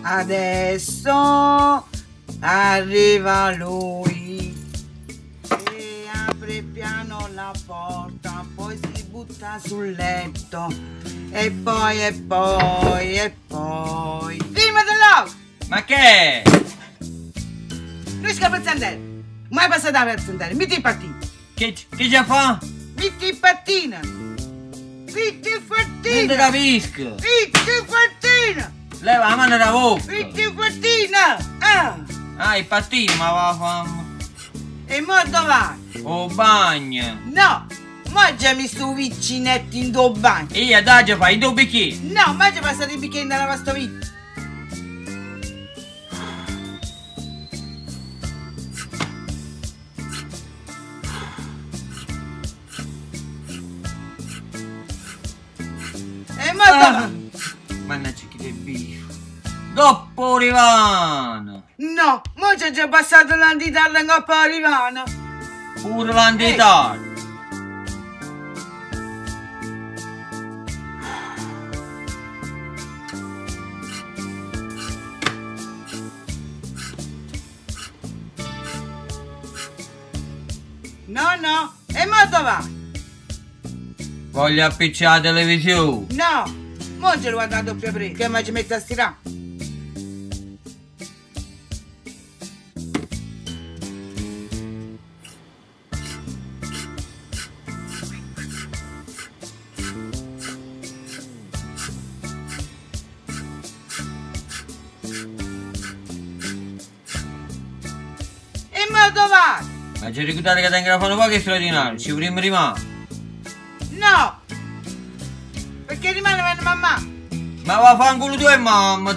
Adesso arriva lui e apre piano la porta, poi si butta sul letto e poi fermatelo! Ma che è? Lui scappa il zandello, mai passato per il zandello, metti il pattino. Che già fa? Metti il pattino! Metti il Non pattino! ti capisco! Metti il pattino! Leva la mano da bocca! Metti il pattino! Ah! Ah, il pattino, ma va a fare... E mo dove? Oh, bagno! No! Mangiami sto vicinetto in tuo bagno! Io, dai, già fai i tuoi bicchieri! No, mangia passare i bicchieri nella lavastoviglie! E mo dove? Mannaggia che del bifo! Dopo Rivano! No, mo c'è già passato l'antità in coppa a Rivano! Pure l'antità! No, e mo dove? Voglio appiccare la televisione! No, mo ce lo guarda a doppia presa, che mi ci mette a stirare. E mo dove? Ma ci ricordate che tengo la fono poco straordinario, ci vorremmo rimane! No! Perché rimane mamma? Ma va a fare un culo tu e mamma!